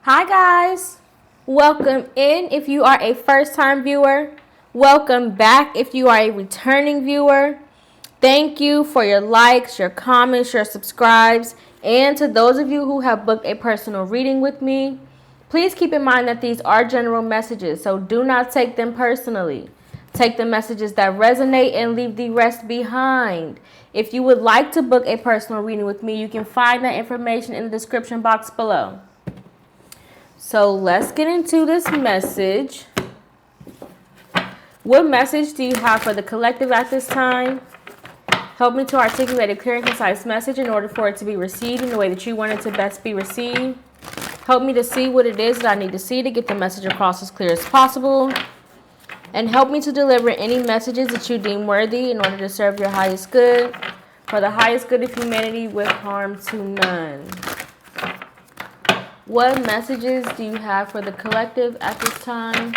Hi guys, welcome in if you are a first time viewer. Welcome back if you are a returning viewer. Thank you for your likes, your comments, your subscribes, and to those of you who have booked a personal reading with me. Please keep in mind that these are general messages, so do not take them personally. Take the messages that resonate and leave the rest behind. If you would like to book a personal reading with me, you can find that information in the description box below. So let's get into this message. What message do you have for the collective at this time? Help me to articulate a clear and concise message in order for it to be received in the way that you want it to best be received. Help me to see what it is that I need to see to get the message across as clear as possible. And help me to deliver any messages that you deem worthy in order to serve your highest good, for the highest good of humanity with harm to none. What messages do you have for the collective at this time?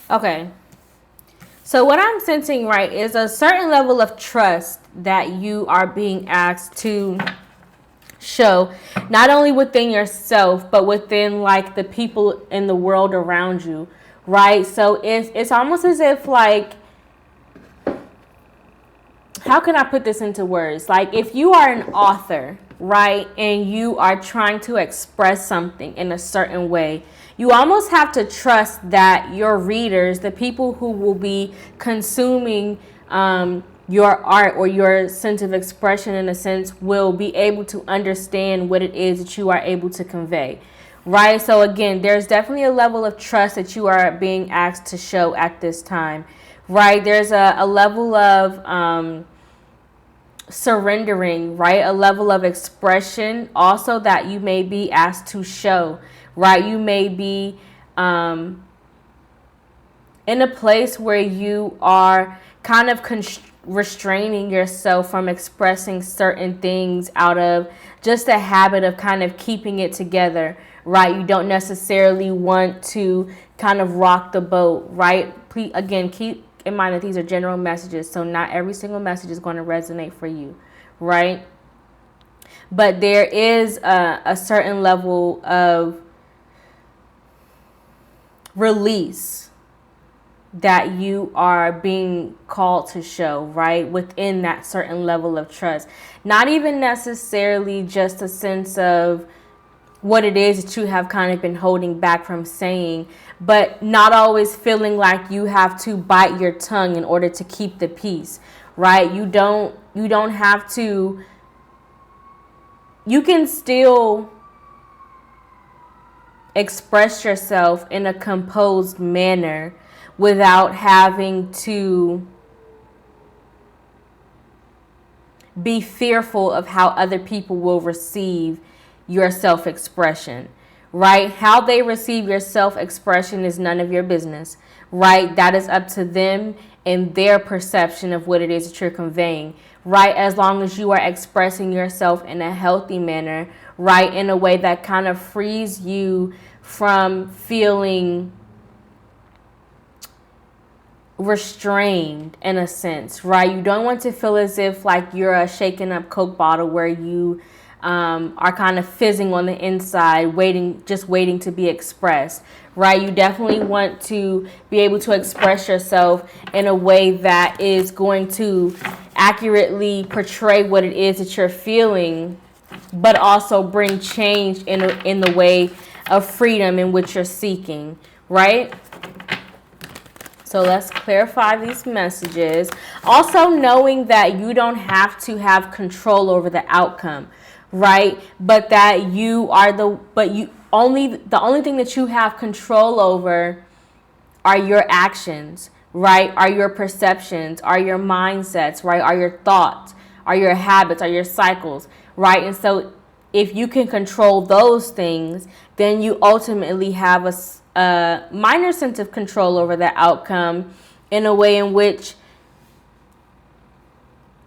Okay. So what I'm sensing, right, is a certain level of trust that you are being asked to show, not only within yourself, but within like the people in the world around you, right? So it's almost as if like, how can I put this into words? Like if you are an author, right, and you are trying to express something in a certain way, you almost have to trust that your readers, the people who will be consuming your art or your sense of expression in a sense, will be able to understand what it is that you are able to convey. Right? So again, there's definitely a level of trust that you are being asked to show at this time. Right? There's a level of surrendering, right? A level of expression also that you may be asked to show, right? You may be in a place where you are kind of restraining yourself from expressing certain things out of just a habit of kind of keeping it together, right? You don't necessarily want to kind of rock the boat, right? Please, again, keep in mind that these are general messages, so not every single message is going to resonate for you, right? But there is a certain level of release that you are being called to show, right? Within that certain level of trust. Not even necessarily just a sense of what it is that you have kind of been holding back from saying, but not always feeling like you have to bite your tongue in order to keep the peace, right? You don't have to. You can still express yourself in a composed manner without having to be fearful of how other people will receive your self-expression, right? How they receive your self-expression is none of your business, right? That is up to them and their perception of what it is that you're conveying, right? As long as you are expressing yourself in a healthy manner, right? In a way that kind of frees you from feeling restrained in a sense, right? You don't want to feel as if like you're a shaken up Coke bottle where you are kind of fizzing on the inside, just waiting to be expressed, right? You definitely want to be able to express yourself in a way that is going to accurately portray what it is that you're feeling, but also bring change in the way of freedom in which you're seeking, right? So let's clarify these messages. Also knowing that you don't have to have control over the outcome, right? But that the only thing that you have control over are your actions, right? Are your perceptions, are your mindsets, right? Are your thoughts, are your habits, are your cycles, right? And so if you can control those things, then you ultimately have a minor sense of control over the outcome in a way in which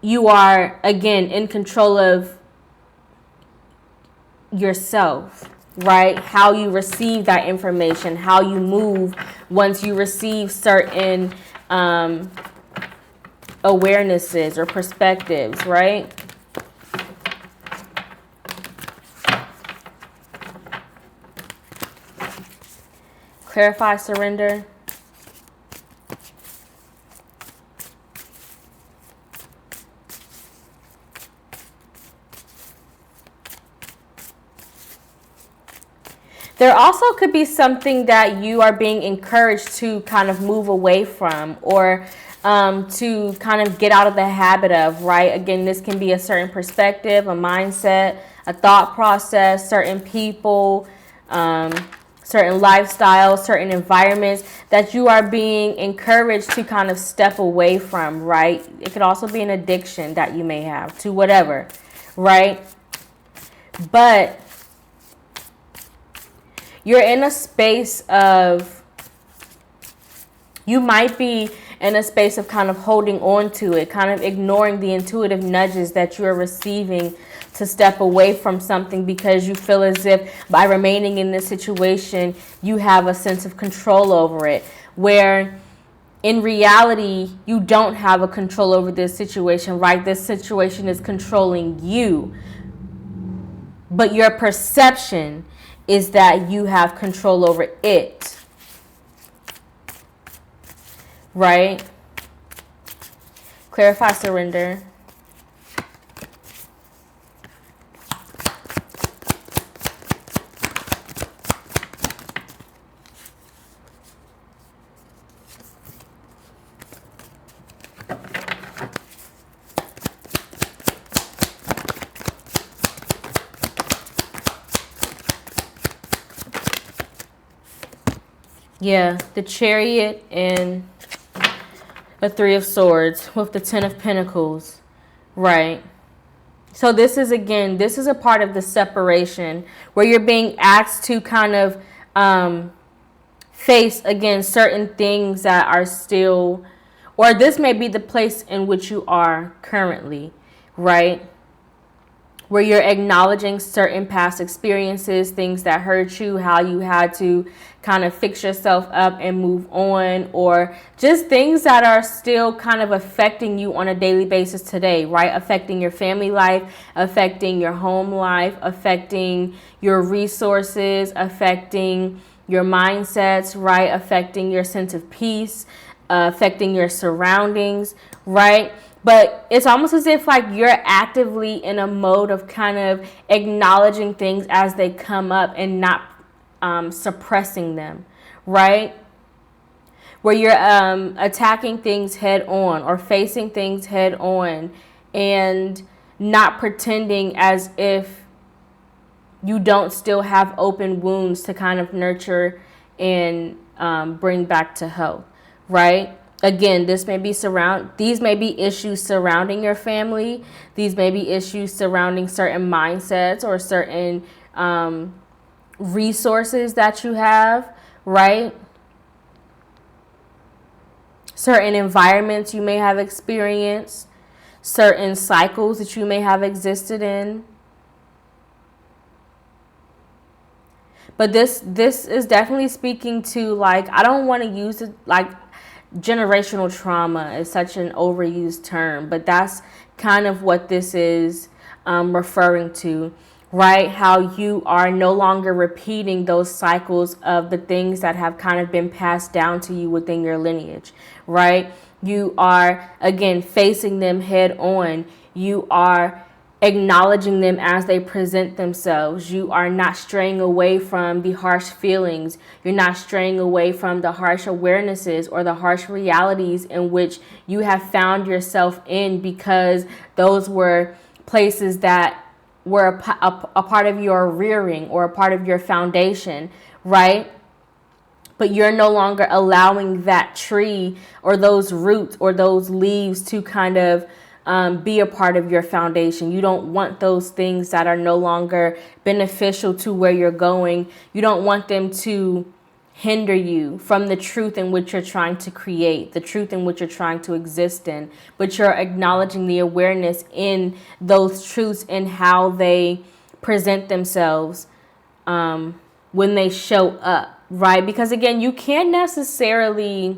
you are, again, in control of yourself, right? How you receive that information, how you move once you receive certain awarenesses or perspectives, right? Clarify, surrender. There also could be something that you are being encouraged to kind of move away from, or to kind of get out of the habit of, right? Again, this can be a certain perspective, a mindset, a thought process, certain people, certain lifestyles, certain environments that you are being encouraged to kind of step away from, right? It could also be an addiction that you may have to whatever, right? But you're in a space of, you might be in a space of kind of holding on to it, kind of ignoring the intuitive nudges that you are receiving to step away from something, because you feel as if by remaining in this situation, you have a sense of control over it, where in reality, you don't have a control over this situation, right? This situation is controlling you, but your perception is that you have control over it, right? Clarify, surrender. Yeah, the Chariot and the Three of Swords with the Ten of Pentacles, right? So this is a part of the separation where you're being asked to kind of face, again, certain things that are still, or this may be the place in which you are currently, right? Where you're acknowledging certain past experiences, things that hurt you, how you had to kind of fix yourself up and move on, or just things that are still kind of affecting you on a daily basis today, right? Affecting your family life, affecting your home life, affecting your resources, affecting your mindsets, right? Affecting your sense of peace, affecting your surroundings, right? But it's almost as if like you're actively in a mode of kind of acknowledging things as they come up and not suppressing them, right? Where you're attacking things head on or facing things head on and not pretending as if you don't still have open wounds to kind of nurture and bring back to health, right? Again, these may be issues surrounding your family. These may be issues surrounding certain mindsets or certain resources that you have, right? Certain environments you may have experienced, certain cycles that you may have existed in. But this is definitely speaking to, like, I don't want to use it like generational trauma is such an overused term, but that's kind of what this is referring to, right? How you are no longer repeating those cycles of the things that have kind of been passed down to you within your lineage, right? You are, again, facing them head on. You are acknowledging them as they present themselves. You are not straying away from the harsh feelings. You're not straying away from the harsh awarenesses or the harsh realities in which you have found yourself in, because those were places that were a part of your rearing or a part of your foundation, right? But you're no longer allowing that tree or those roots or those leaves to kind of be a part of your foundation. You don't want those things that are no longer beneficial to where you're going. You don't want them to hinder you from the truth in which you're trying to create, the truth in which you're trying to exist in. But you're acknowledging the awareness in those truths and how they present themselves when they show up, right? Because again, you can't necessarily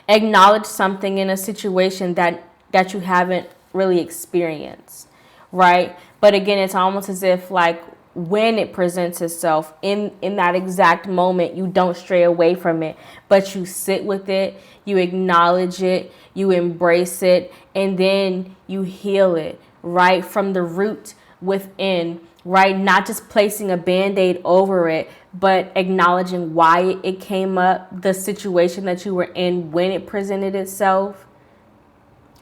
acknowledge something in a situation that you haven't really experienced, right? But again, it's almost as if like when it presents itself in that exact moment, you don't stray away from it, but you sit with it, you acknowledge it, you embrace it, and then you heal it, right? From the root within, right? Not just placing a band-aid over it, but acknowledging why it came up, the situation that you were in when it presented itself,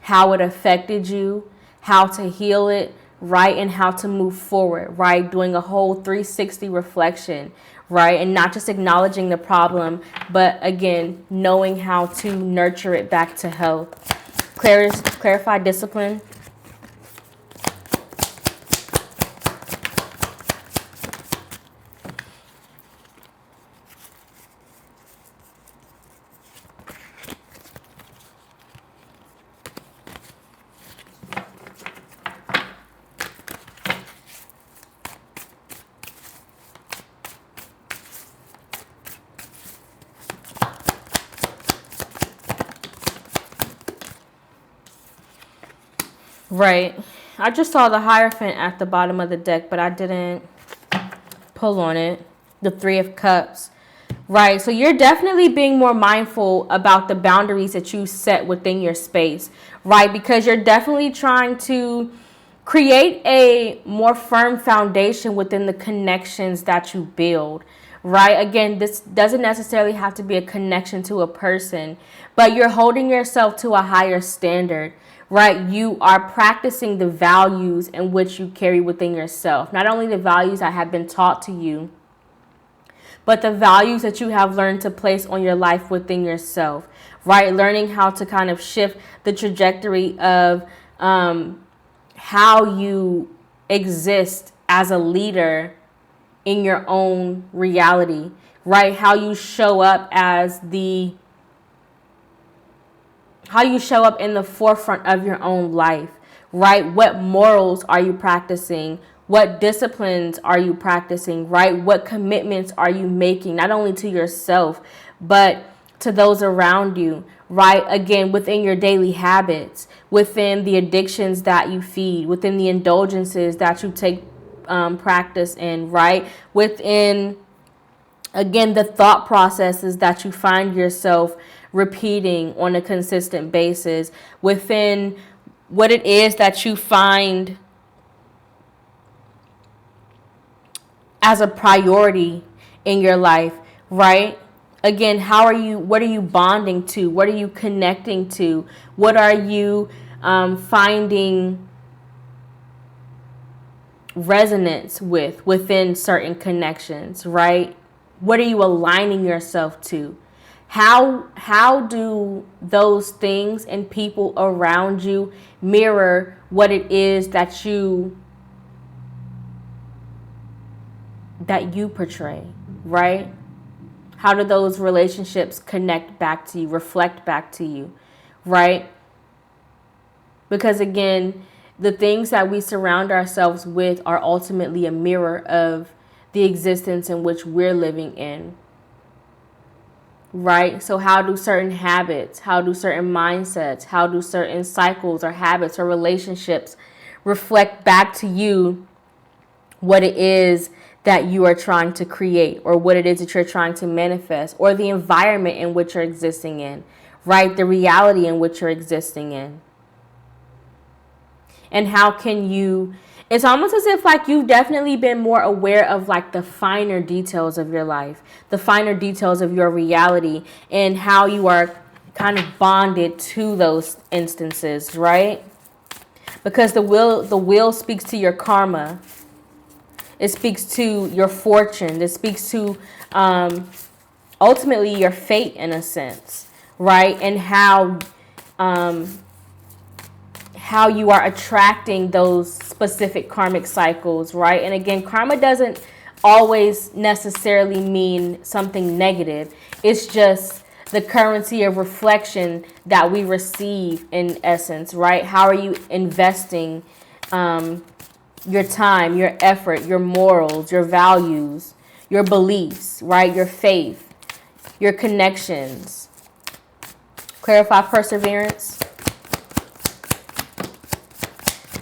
how it affected you, how to heal it, right? And how to move forward, right? Doing a whole 360 reflection, right? And not just acknowledging the problem, but again, knowing how to nurture it back to health. Clarify discipline. Right. I just saw the Hierophant at the bottom of the deck, but I didn't pull on it. The Three of Cups. Right. So you're definitely being more mindful about the boundaries that you set within your space, right? Because you're definitely trying to create a more firm foundation within the connections that you build, right? Again, this doesn't necessarily have to be a connection to a person, but you're holding yourself to a higher standard, right? You are practicing the values in which you carry within yourself. Not only the values that have been taught to you, but the values that you have learned to place on your life within yourself, right? Learning how to kind of shift the trajectory of how you exist as a leader in your own reality, right? How you show up in the forefront of your own life, right? What morals are you practicing? What disciplines are you practicing, right? What commitments are you making, not only to yourself, but to those around you, right? Again, within your daily habits, within the addictions that you feed, within the indulgences that you take practice in, right? Within, again, the thought processes that you find yourself repeating on a consistent basis, within what it is that you find as a priority in your life, right? Again, what are you bonding to? What are you connecting to? What are you finding resonance within certain connections, right? What are you aligning yourself to? How do those things and people around you mirror what it is that you portray, right? How do those relationships connect back to you, reflect back to you, right? Because again, the things that we surround ourselves with are ultimately a mirror of the existence in which we're living in. right? So how do certain habits, how do certain mindsets, how do certain cycles or habits or relationships reflect back to you what it is that you are trying to create, or what it is that you're trying to manifest, or the environment in which you're existing in, right? The reality in which you're existing in. And how can you, it's almost as if like you've definitely been more aware of like the finer details of your life, the finer details of your reality, and how you are kind of bonded to those instances, right? Because the will speaks to your karma. It speaks to your fortune. It speaks to ultimately your fate in a sense, right? And how you are attracting those specific karmic cycles, right? And again, karma doesn't always necessarily mean something negative. It's just the currency of reflection that we receive in essence, right? How are you investing your time, your effort, your morals, your values, your beliefs, right? Your faith, your connections. Clarify perseverance.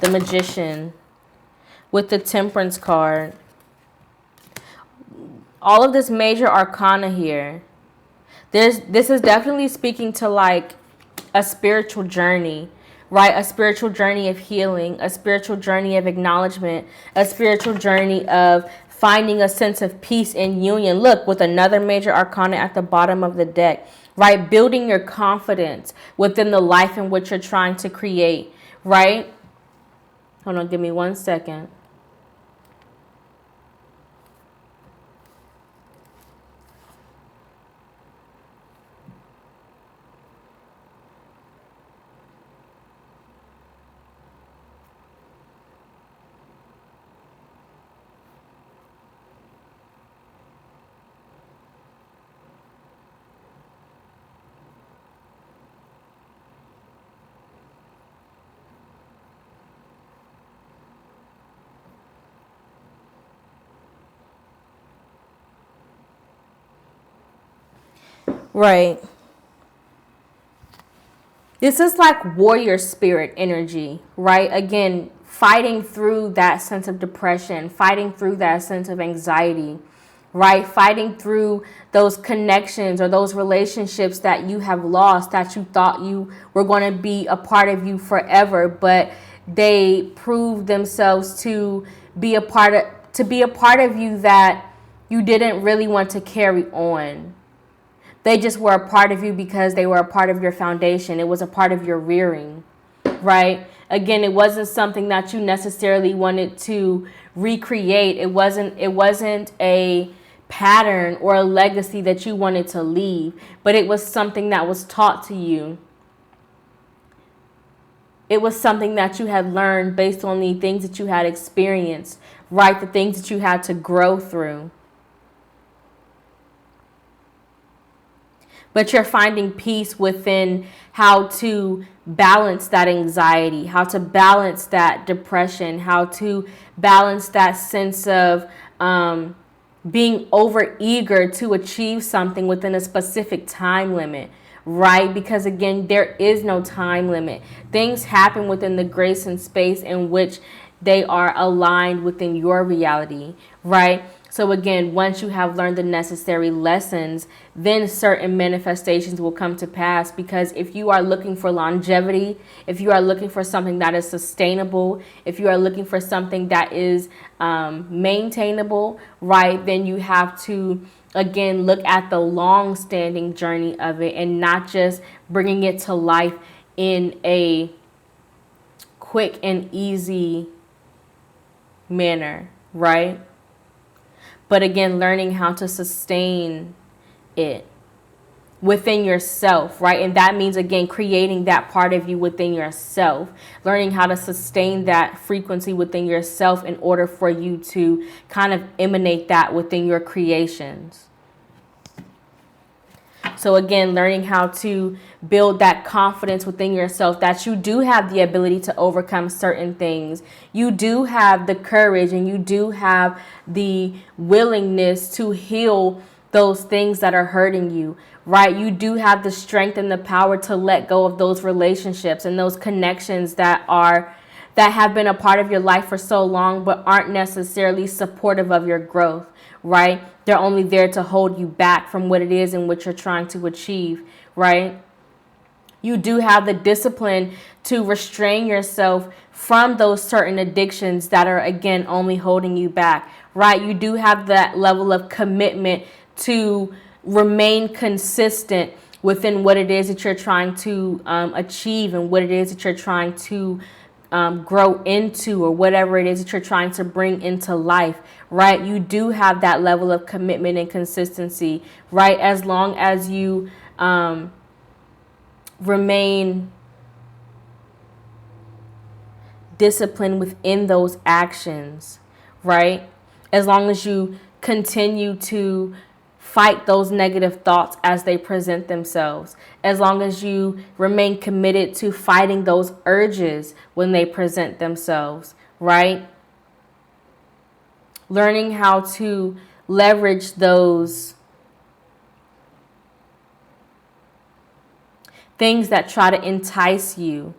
The Magician with the Temperance card. All of this major arcana here. This is definitely speaking to like a spiritual journey, right? A spiritual journey of healing, a spiritual journey of acknowledgement, a spiritual journey of finding a sense of peace and union. Look, with another major arcana at the bottom of the deck, right? Building your confidence within the life in which you're trying to create, right? Hold on, give me 1 second. Right. This is like warrior spirit energy, right? Again, fighting through that sense of depression, fighting through that sense of anxiety, right? Fighting through those connections or those relationships that you have lost, that you thought you were going to be a part of you forever, but they proved themselves to be a part of you that you didn't really want to carry on. They just were a part of you because they were a part of your foundation. It was a part of your rearing, right? Again, it wasn't something that you necessarily wanted to recreate. It wasn't a pattern or a legacy that you wanted to leave, but it was something that was taught to you. It was something that you had learned based on the things that you had experienced, right? The things that you had to grow through. But you're finding peace within how to balance that anxiety, how to balance that depression, how to balance that sense of being over eager to achieve something within a specific time limit, right? Because again, there is no time limit. Things happen within the grace and space in which they are aligned within your reality, right? So again, once you have learned the necessary lessons, then certain manifestations will come to pass. Because if you are looking for longevity, if you are looking for something that is sustainable, if you are looking for something that is maintainable, right, then you have to, again, look at the long-standing journey of it and not just bringing it to life in a quick and easy manner, right? But again, learning how to sustain it within yourself, right? And that means, again, creating that part of you within yourself, learning how to sustain that frequency within yourself in order for you to kind of emanate that within your creations. So again, learning how to build that confidence within yourself that you do have the ability to overcome certain things. You do have the courage and you do have the willingness to heal those things that are hurting you, right? You do have the strength and the power to let go of those relationships and those connections that have been a part of your life for so long but aren't necessarily supportive of your growth, right? They're only there to hold you back from what it is in which you're trying to achieve, right? You do have the discipline to restrain yourself from those certain addictions that are, again, only holding you back, right? You do have that level of commitment to remain consistent within what it is that you're trying to achieve and what it is that you're trying to grow into, or whatever it is that you're trying to bring into life, right? You do have that level of commitment and consistency, right? As long as you remain disciplined within those actions, right? As long as you continue to fight those negative thoughts as they present themselves, as long as you remain committed to fighting those urges when they present themselves, right? Learning how to leverage those things that try to entice you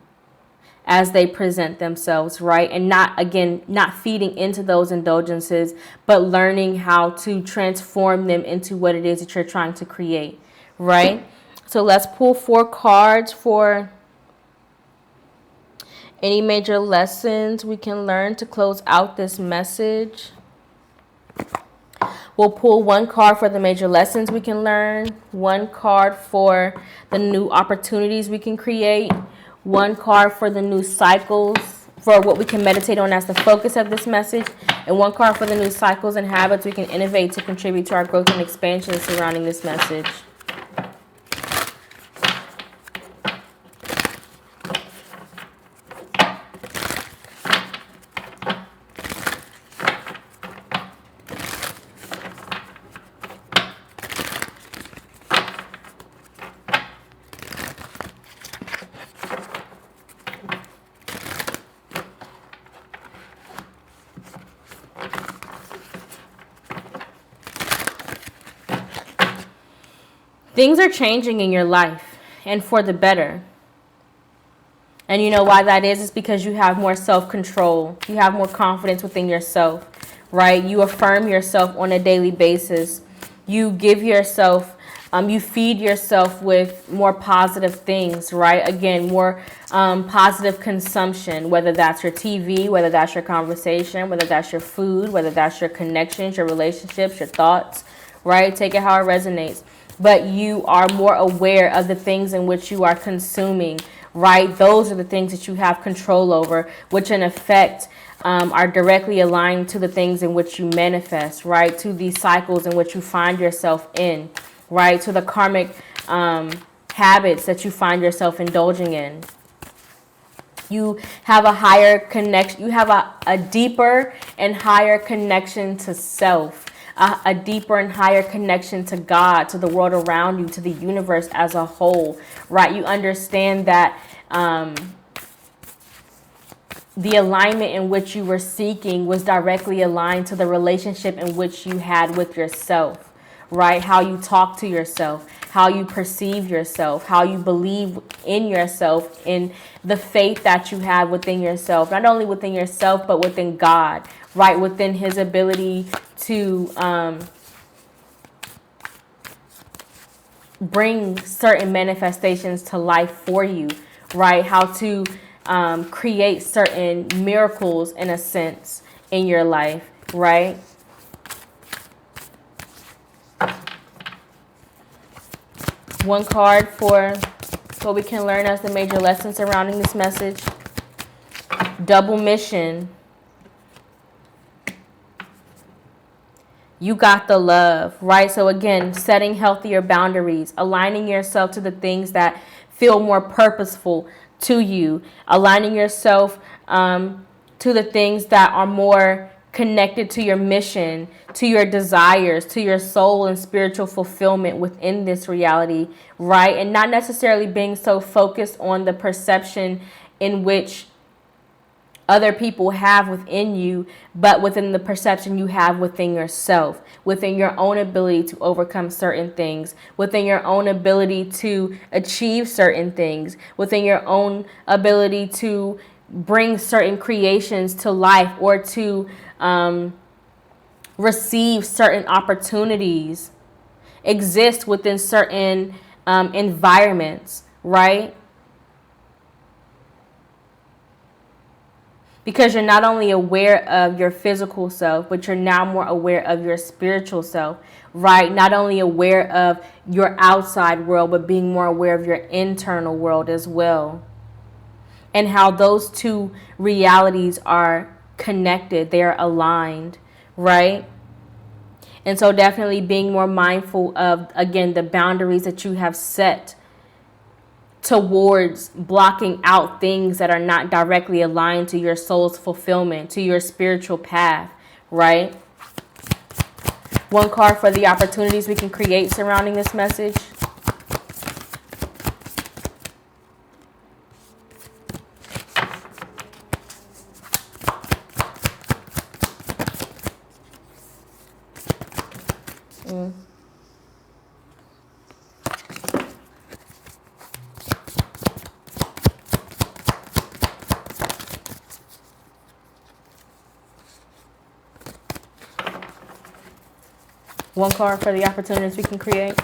as they present themselves, right? And not feeding into those indulgences, but learning how to transform them into what it is that you're trying to create, right? So let's pull 4 cards for any major lessons we can learn to close out this message. We'll pull 1 card for the major lessons we can learn, 1 card for the new opportunities we can create, 1 card for the new cycles, for what we can meditate on as the focus of this message, and 1 card for the new cycles and habits we can innovate to contribute to our growth and expansion surrounding this message. Things are changing in your life, and for the better. And you know why that is? It's because you have more self-control. You have more confidence within yourself, right? You affirm yourself on a daily basis. You give yourself, you feed yourself with more positive things, right? Again, more positive consumption, whether that's your TV, whether that's your conversation, whether that's your food, whether that's your connections, your relationships, your thoughts, right? Take it how it resonates. But you are more aware of the things in which you are consuming, right? Those are the things that you have control over, which in effect are directly aligned to the things in which you manifest, right? To the cycles in which you find yourself in, right? To the karmic habits that you find yourself indulging in. You have a higher connection. You have a deeper and higher connection to self. A deeper and higher connection to God, to the world around you, to the universe as a whole, right? You understand that the alignment in which you were seeking was directly aligned to the relationship in which you had with yourself, right? How you talk to yourself, how you perceive yourself, how you believe in yourself, in the faith that you have within yourself, not only within yourself, but within God, right? Within His ability to bring certain manifestations to life for you, right? How to create certain miracles, in a sense, in your life, right? One card for what we can learn as the major lessons surrounding this message. Double mission. You got the love, right? So again, setting healthier boundaries, aligning yourself to the things that feel more purposeful to you, aligning yourself to the things that are more connected to your mission, to your desires, to your soul and spiritual fulfillment within this reality, right? And not necessarily being so focused on the perception in which other people have within you, but within the perception you have within yourself, within your own ability to overcome certain things, within your own ability to achieve certain things, within your own ability to bring certain creations to life, or to receive certain opportunities, exist within certain environments, right? Because you're not only aware of your physical self, but you're now more aware of your spiritual self, right? Not only aware of your outside world, but being more aware of your internal world as well. And how those two realities are connected, they're aligned, right? And so definitely being more mindful of, again, the boundaries that you have set towards blocking out things that are not directly aligned to your soul's fulfillment, to your spiritual path, right? One card for the opportunities we can create surrounding this message. One card for the opportunities we can create.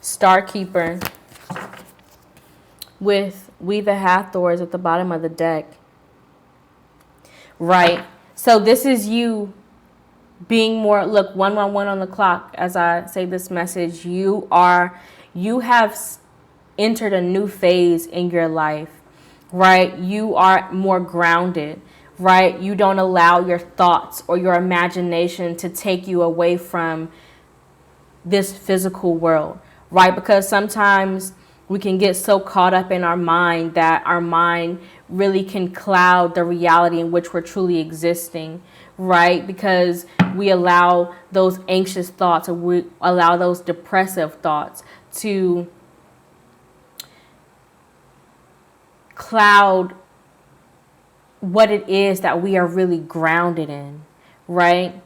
Star Keeper with We the Hathors at the bottom of the deck. Right. So this is you being more, look, 111 on the clock as I say this message. You have entered a new phase in your life, right? You are more grounded, right? You don't allow your thoughts or your imagination to take you away from this physical world, right? Because sometimes we can get so caught up in our mind that our mind really can cloud the reality in which we're truly existing, right? Because we allow those anxious thoughts, or we allow those depressive thoughts to cloud what it is that we are really grounded in, right?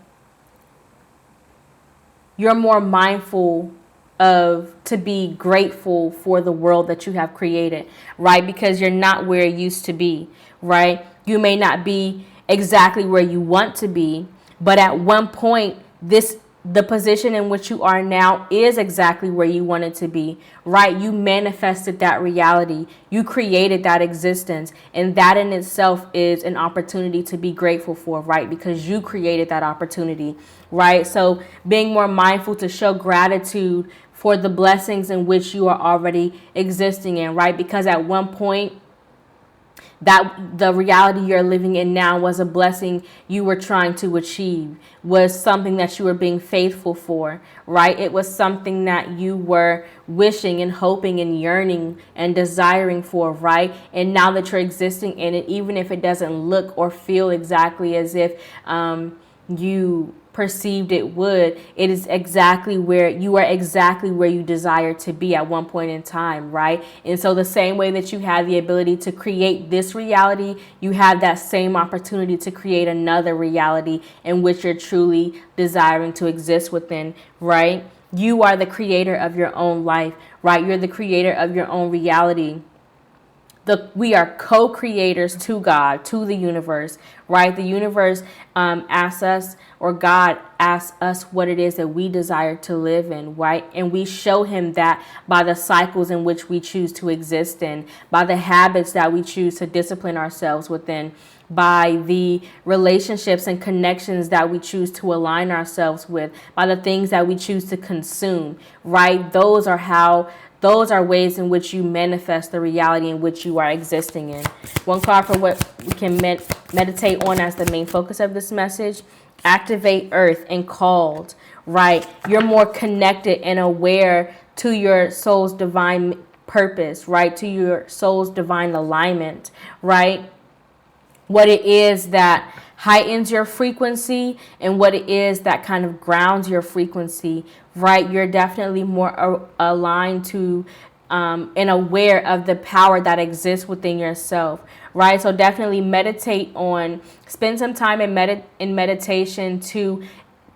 You're more mindful of to be grateful for the world that you have created, right? Because you're not where you used to be, right? You may not be exactly where you want to be, but at one point, the position in which you are now is exactly where you wanted to be, right? You manifested that reality. You created that existence. And that in itself is an opportunity to be grateful for, right? Because you created that opportunity, right? So being more mindful to show gratitude for the blessings in which you are already existing in, right? Because at one point, that the reality you're living in now was a blessing you were trying to achieve, was something that you were being faithful for, right? It was something that you were wishing and hoping and yearning and desiring for, right? And now that you're existing in it, even if it doesn't look or feel exactly as if you perceived it would, it is exactly where you are, exactly where you desire to be at one point in time, right? And so the same way that you have the ability to create this reality, you have that same opportunity to create another reality in which you're truly desiring to exist within, right? You are the creator of your own life, right? You're the creator of your own reality. We are co-creators to God, to the universe, right? The universe asks us, or God asks us what it is that we desire to live in, right? And we show him that by the cycles in which we choose to exist in, by the habits that we choose to discipline ourselves within, by the relationships and connections that we choose to align ourselves with, by the things that we choose to consume, right? Those are ways in which you manifest the reality in which you are existing in. One card for what we can meditate on as the main focus of this message. Activate Earth and Called, right? You're more connected and aware to your soul's divine purpose, right? To your soul's divine alignment, right? What it is that heightens your frequency and what it is that kind of grounds your frequency, right? You're definitely more aligned to and aware of the power that exists within yourself, right? So definitely spend some time in meditation to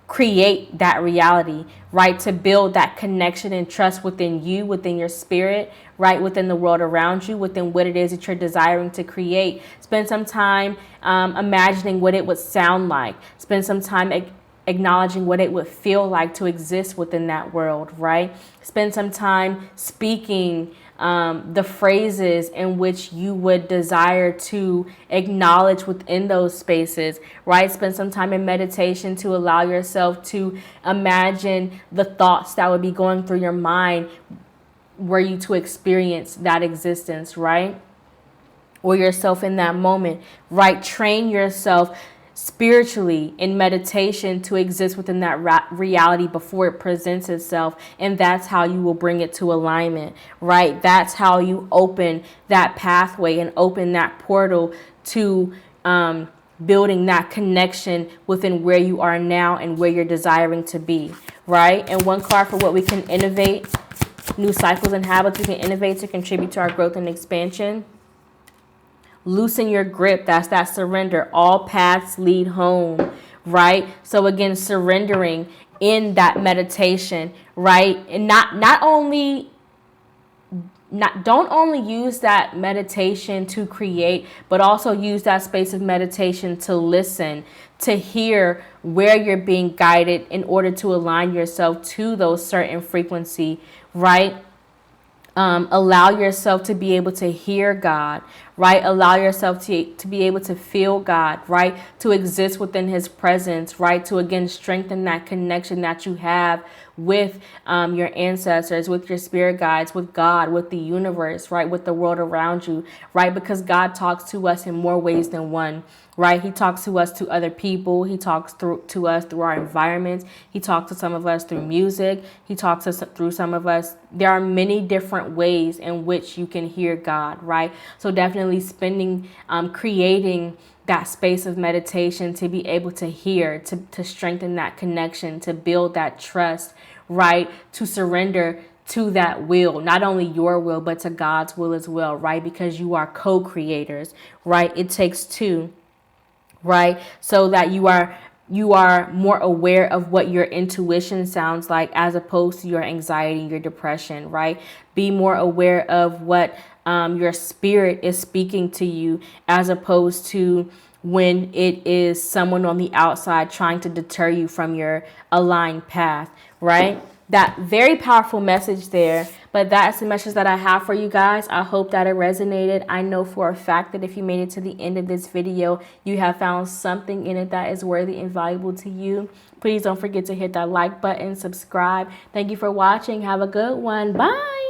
create that reality, right? To build that connection and trust within you, within your spirit, right? Within the world around you, within what it is that you're desiring to create. Spend some time imagining what it would sound like. Spend some time acknowledging what it would feel like to exist within that world, right? Spend some time speaking the phrases in which you would desire to acknowledge within those spaces, right? Spend some time in meditation to allow yourself to imagine the thoughts that would be going through your mind were you to experience that existence, right? Or yourself in that moment, right? Train yourself spiritually in meditation to exist within that reality before it presents itself, and that's how you will bring it to alignment, right? That's how you open that pathway and open that portal to building that connection within where you are now and where you're desiring to be, right? And one card for what we can innovate, new cycles and habits we can innovate to contribute to our growth and expansion. Loosen your grip. That's that surrender. All paths lead home, right? So again, surrendering in that meditation, right? And don't only use that meditation to create, but also use that space of meditation to listen, to hear where you're being guided in order to align yourself to those certain frequency, right? Allow yourself to be able to hear God, right? Allow yourself to be able to feel God, right? To exist within his presence, right? To again strengthen that connection that you have with your ancestors, with your spirit guides, with God, with the universe, right? With the world around you, right? Because God talks to us in more ways than one, right? He talks to us to other people. He talks to us through our environments. He talks to some of us through music. He talks to us through some of us. There are many different ways in which you can hear God, right? So definitely creating that space of meditation to be able to hear, to strengthen that connection, to build that trust, right? To surrender to that will, not only your will, but to God's will as well, right? Because you are co-creators, right? It takes two, right? So that you are more aware of what your intuition sounds like as opposed to your anxiety, your depression, right? Be more aware of what your spirit is speaking to you as opposed to when it is someone on the outside trying to deter you from your aligned path, right? That very powerful message there, but that's the message that I have for you guys. I hope that it resonated. I know for a fact that if you made it to the end of this video, you have found something in it that is worthy and valuable to you. Please don't forget to hit that like button, subscribe. Thank you for watching. Have a good one. Bye.